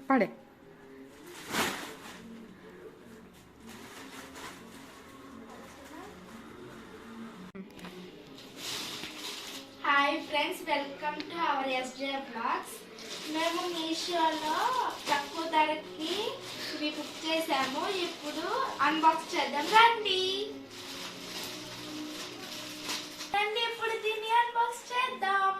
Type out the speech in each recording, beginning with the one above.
పడే. Hi friends, welcome to our SJ blogs. మేము మీషోలో తక్కువ ధరకి ఇవి బుక్ చేసాము. ఇప్పుడు అన్బాక్స్ చేద్దాం. రండి ఇప్పుడు దీన్ని అన్బాక్స్ చేద్దాం.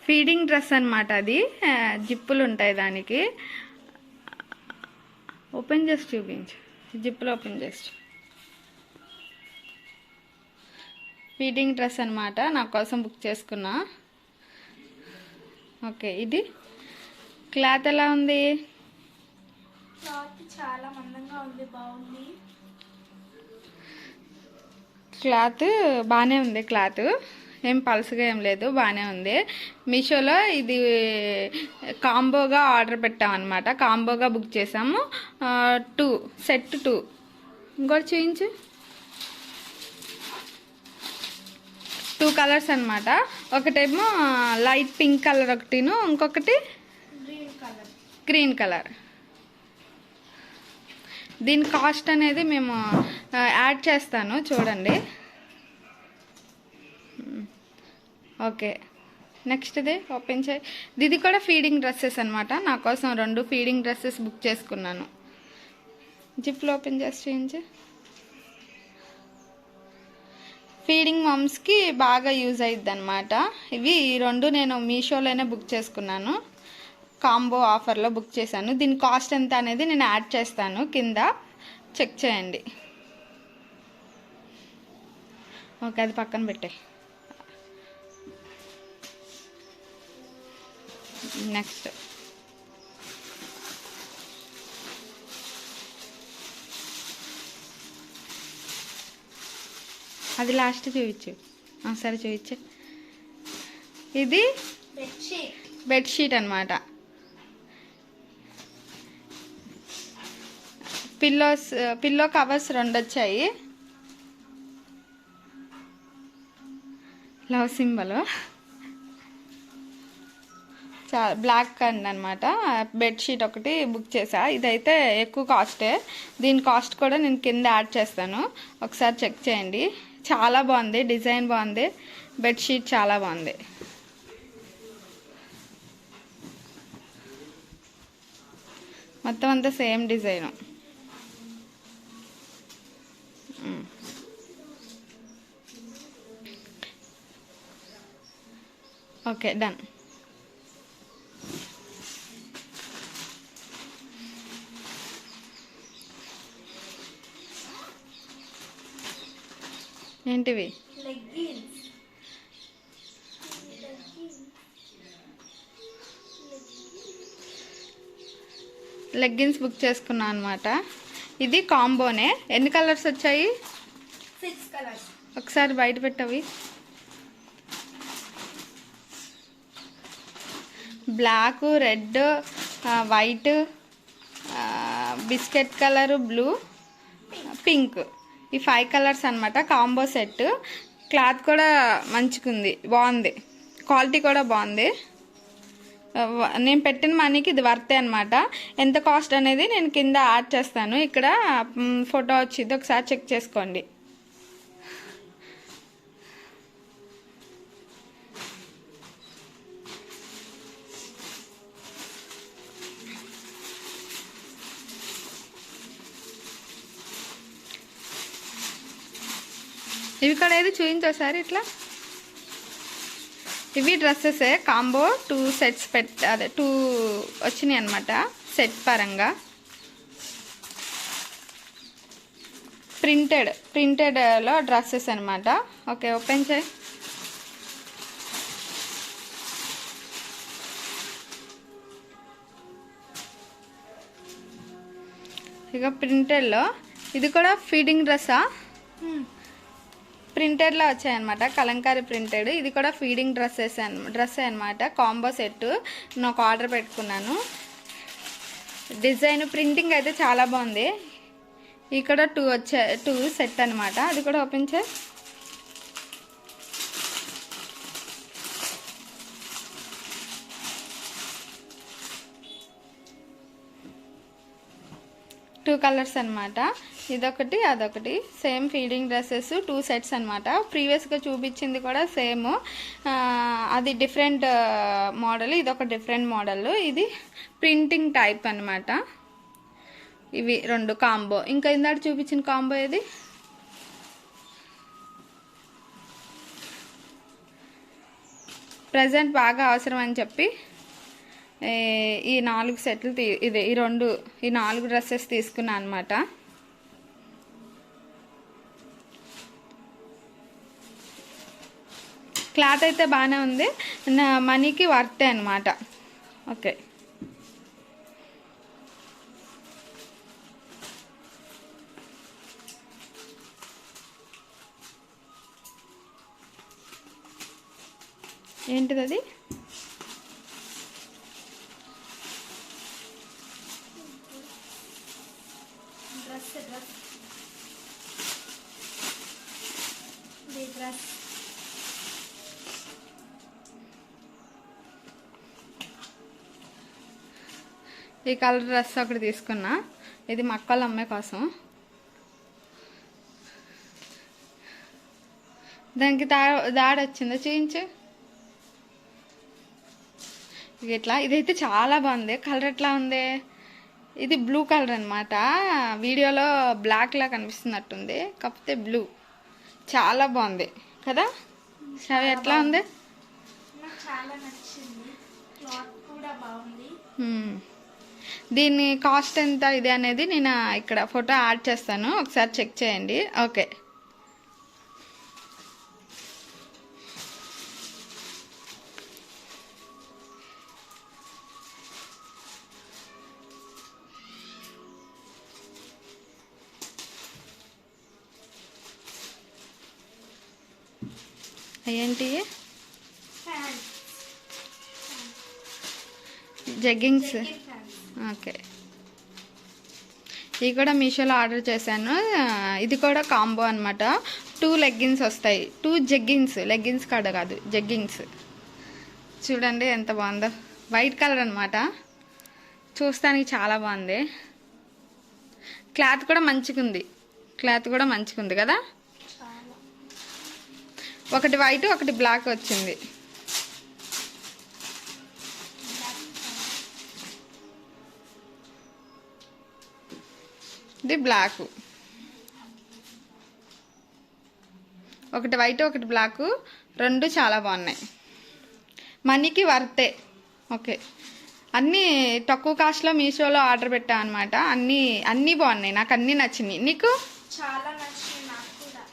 ఫీడింగ్ డ్రెస్ అన్నమాట. అది జిప్పులు ఉంటాయి దానికి. ఓపెన్ చేసి చూపించు. జిప్పులు ఓపెన్ చేసి. ఫీడింగ్ డ్రెస్ అన్నమాట. నా కోసం బుక్ చేసుకున్నా. ఓకే, ఇది క్లాత్ ఎలా ఉంది? క్లాత్ చాలా మందంగా ఉంది, బాగుంది. క్లాత్ బాగానే ఉంది. క్లాత్ ఏం పలుసుగా ఏం లేదు, బాగానే ఉంది. మీషోలో ఇది కాంబోగా ఆర్డర్ పెట్టామన్నమాట. కాంబోగా బుక్ చేసాము. 2 సెట్ 2. ఇంకోటి చూయించు. 2 కలర్స్ అన్నమాట. ఒకటేమో లైట్ పింక్ కలర్, ఒకటిను ఇంకొకటి గ్రీన్ కలర్. దీని కాస్ట్ అనేది మేము యాడ్ చేస్తాను, చూడండి. ఓకే, నెక్స్ట్ ఇది ఓపెన్ చేయి. ఇది కూడా ఫీడింగ్ డ్రెస్సెస్ అనమాట. నా కోసం 2 ఫీడింగ్ డ్రెస్సెస్ బుక్ చేసుకున్నాను. జిప్లో ఓపెన్ చేసి చూపించు. ఫీడింగ్ మమ్స్కి బాగా యూజ్ అయ్యిద్ది అనమాట. ఇవి 2 నేను మీషోలోనే బుక్ చేసుకున్నాను. కాంబో ఆఫర్లో బుక్ చేశాను. దీని కాస్ట్ ఎంత అనేది నేను యాడ్ చేస్తాను, కింద చెక్ చేయండి. ఓకే, అది పక్కన పెట్టే. నెక్స్ట్ అది లాస్ట్ చూపించు. సరే చూపించు. ఇది బెడ్షీట్ అనమాట. పిల్లో కవర్స్ 2 వచ్చాయి. లవ్ సింబల్ బ్లాక్ అండ్ అనమాట. బెడ్షీట్ ఒకటి బుక్ చేసా. ఇదైతే ఎక్కువ కాస్టే. దీని కాస్ట్ కూడా నేను కింద యాడ్ చేస్తాను, ఒకసారి చెక్ చేయండి. చాలా బాగుంది, డిజైన్ బాగుంది, బెడ్షీట్ చాలా బాగుంది. మొత్తం అంతా సేమ్ డిజైను. Okay, done. ఏంటివి? లెగ్గిన్స్ బుక్ చేసుకున్నాను అనమాట. ఇది కాంబోనే. ఎన్ని కలర్స్ వచ్చాయి? 6 కలర్స్. ఒకసారి బయట పెట్టవి. Black, red, white, biscuit colour, blue, pink. ఈ 5 కలర్స్ అనమాట. Combo set. క్లాత్ కూడా మంచిగుంది, బాగుంది. క్వాలిటీ కూడా బాగుంది. నేను పెట్టిన మనీకి ఇది వర్తే అనమాట. ఎంత కాస్ట్ అనేది నేను కింద యాడ్ చేస్తాను. ఇక్కడ ఫోటో వచ్చింది, ఒకసారి చెక్ చేసుకోండి. ఇవి కూడా ఏది చూపించోసారి ఇట్లా. ఇవి డ్రెస్సెసే కాంబో 2 సెట్స్ అదే 2 వచ్చినాయి అనమాట సెట్ పరంగా. ప్రింటెడ్లో డ్రెస్సెస్ అనమాట. ఓకే, ఓపెన్ చేయి. ఇక ప్రింటెడ్లో ఇది కూడా ఫీడింగ్ డ్రెస్సా? ప్రింటెడ్లో వచ్చాయన్నమాట, కలంకారీ ప్రింటెడ్. ఇది కూడా ఫీడింగ్ డ్రెస్ అనమాట. కాంబో సెట్ నాకు ఆర్డర్ పెట్టుకున్నాను. డిజైన్ ప్రింటింగ్ అయితే చాలా బాగుంది. ఇక్కడ 2 సెట్ అనమాట. అది కూడా ఓపెన్ చేయి. టూ కలర్స్ అనమాట. ఇదొకటి అదొకటి. సేమ్ ఫీడింగ్ డ్రెస్సెస్ 2 సెట్స్ అనమాట. ప్రీవియస్గా చూపించింది కూడా సేమ్. అది డిఫరెంట్ మోడల్, ఇది ఒక డిఫరెంట్ మోడల్. ఇది ప్రింటింగ్ టైప్ అనమాట. ఇవి 2 కాంబో. ఇంకా ఇందాక చూపించిన కాంబో ఏది? ప్రజెంట్ బాగా అవసరం అని చెప్పి ఈ 4 సెట్లు ఈ 4 డ్రెస్సెస్ తీసుకున్నా అనమాట. క్లాత్ అయితే బాగానే ఉంది, నా మనీకి వర్తే అనమాట. ఓకే, ఏంటిది అది? ఈ కలర్ డ్రెస్ ఒకటి తీసుకున్నా. ఇది మా అక్కల అమ్మాయి కోసం. దానికి దాడి వచ్చిందో చూయించు. ఇట్లా ఇదైతే చాలా బాగుంది. కలర్ ఎట్లా ఉంది? ఇది బ్లూ కలర్ అనమాట. వీడియోలో బ్లాక్లా కనిపిస్తున్నట్టుంది, కాకపోతే బ్లూ. చాలా బాగుంది కదా శ్రావ్య? ఎట్లా ఉంది? చాలా నచ్చింది. క్లాత్ కూడా బాగుంది. దీని కాస్ట్ ఎంత ఇది అనేది నేను ఇక్కడ ఫోటో యాడ్ చేస్తాను, ఒకసారి చెక్ చేయండి. ఓకే, ఏంటి? జగ్గింగ్స్. ఓకే, ఇవి కూడా మీషోలో ఆర్డర్ చేశాను. ఇది కూడా కాంబో అనమాట. 2 లెగ్గిన్స్ వస్తాయి. 2 జగ్గింగ్స్, లెగ్గిన్స్ కాదు జగ్గింగ్స్. చూడండి ఎంత బాగుందో. వైట్ కలర్ అనమాట. చూస్తానికి చాలా బాగుంది. క్లాత్ కూడా మంచిగుంది కదా. ఒకటి వైట్ ఒకటి బ్లాక్ వచ్చింది. ఇది బ్లాక్. ఒకటి వైట్ ఒకటి బ్లాక్, 2 చాలా బాగున్నాయి. మనీకి వర్తే. ఓకే, అన్నీ తక్కువ కాస్ట్లో మీషోలో ఆర్డర్ పెట్టా అనమాట. అన్నీ బాగున్నాయి, నాకు అన్నీ నచ్చినాయి. నీకు? చాలా నచ్చింది నాకు కూడా.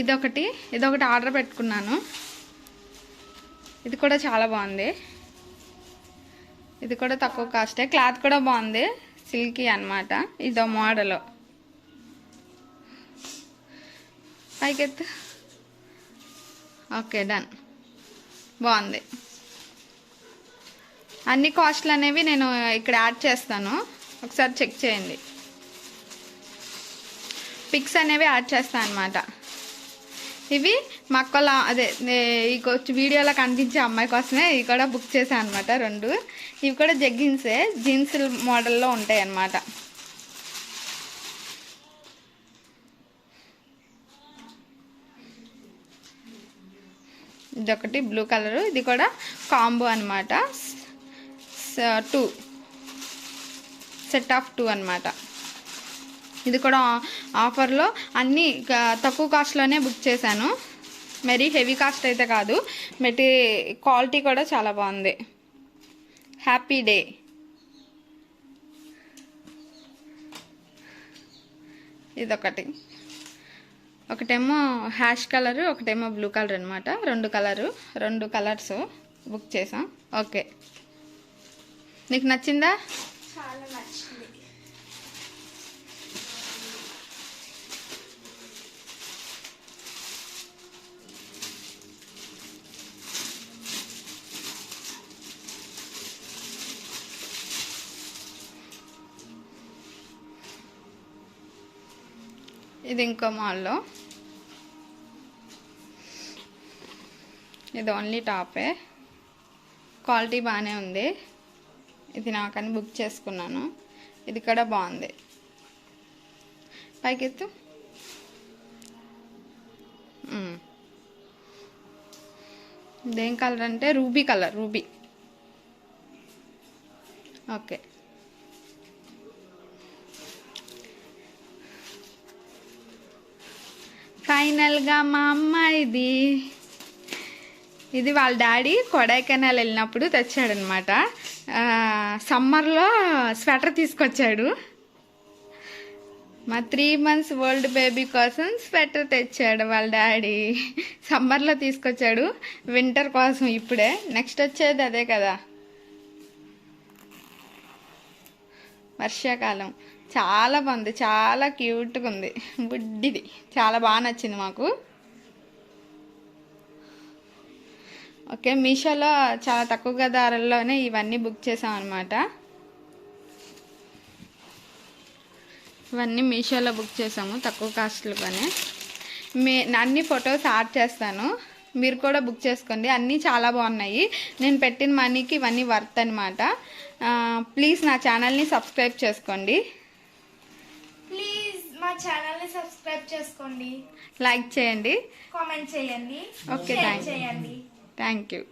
ఇదొకటి ఆర్డర్ పెట్టుకున్నాను. ఇది కూడా చాలా బాగుంది. ఇది కూడా తక్కువ కాస్టే. క్లాత్ కూడా బాగుంది, సిల్కీ అనమాట. ఇదో మోడల్. పైకెత్తు. Okay, done. బాగుంది. అన్ని కాస్ట్లు అనేవి నేను ఇక్కడ యాడ్ చేస్తాను, ఒకసారి చెక్ చేయండి. పిక్స్ అనేవి యాడ్ చేస్తాను అనమాట. ఇవి మా అక్కల అదే ఈ వీడియోలో కనిపించే అమ్మాయి కోసమే ఇవి కూడా బుక్ చేశాను అనమాట 2. ఇవి కూడా జగ్గిన్సే, జీన్స్ మోడల్లో ఉంటాయి అన్నమాట. ఇదొకటి బ్లూ కలరు, ఇది కూడా కాంబో అనమాట. 2 సెట్ ఆఫ్ 2 అనమాట. ఇది కూడా ఆఫర్లో అన్నీ తక్కువ కాస్ట్లోనే బుక్ చేశాను. మరీ హెవీ కాస్ట్ అయితే కాదు. క్వాలిటీ కూడా చాలా బాగుంది. Happy day. ఇదొకటి, ఒకటేమో హ్యాష్ కలరు, ఒకటేమో బ్లూ కలర్ అనమాట. 2 కలర్స్ బుక్ చేసాం. ఓకే, నీకు నచ్చిందా? చాలా నచ్చింది. ఇది ఇంకో మాల్లో, ఇది ఓన్లీ టాపే, క్వాలిటీ బాగానే ఉంది. ఇది నాకని బుక్ చేసుకున్నాను. ఇది కూడా బాగుంది. పైకెత్తు. ఇదేం కలర్ అంటే రూబీ కలర్, రూబీ. ఓకే, ఫైనల్గా మా అమ్మాయిది. ఇది వాళ్ళ డాడీ కొడైకెనాల్ వెళ్ళినప్పుడు తెచ్చాడనమాట. సమ్మర్లో స్వెటర్ తీసుకొచ్చాడు. మా 3 months ఓల్డ్ బేబీ కోసం స్వెటర్ తెచ్చాడు వాళ్ళ డాడీ. సమ్మర్లో తీసుకొచ్చాడు, వింటర్ కోసం. ఇప్పుడే నెక్స్ట్ వచ్చేది అదే కదా, వర్షాకాలం. చాలా బాగుంది, చాలా క్యూట్గా ఉంది. బుడ్డిది చాలా బాగా నచ్చింది మాకు. ఓకే, మీషోలో చాలా తక్కువ ధరల్లోనే ఇవన్నీ బుక్ చేసాం అనమాట. ఇవన్నీ మీషోలో బుక్ చేసాము తక్కువ కాస్ట్లోనే. అన్ని ఫొటోస్ యాడ్ చేస్తాను, మీరు కూడా బుక్ చేసుకోండి. అన్నీ చాలా బాగున్నాయి. నేను పెట్టిన మనీకి ఇవన్నీ వర్త్ అనమాట. ప్లీజ్ నా ఛానల్ని సబ్స్క్రైబ్ చేసుకోండి. ప్లీజ్ మా ఛానల్ని సబ్స్క్రైబ్ చేసుకోండి, లైక్ చేయండి, కామెంట్ చేయండి, ఓకే, షేర్ చేయండి. Thank you.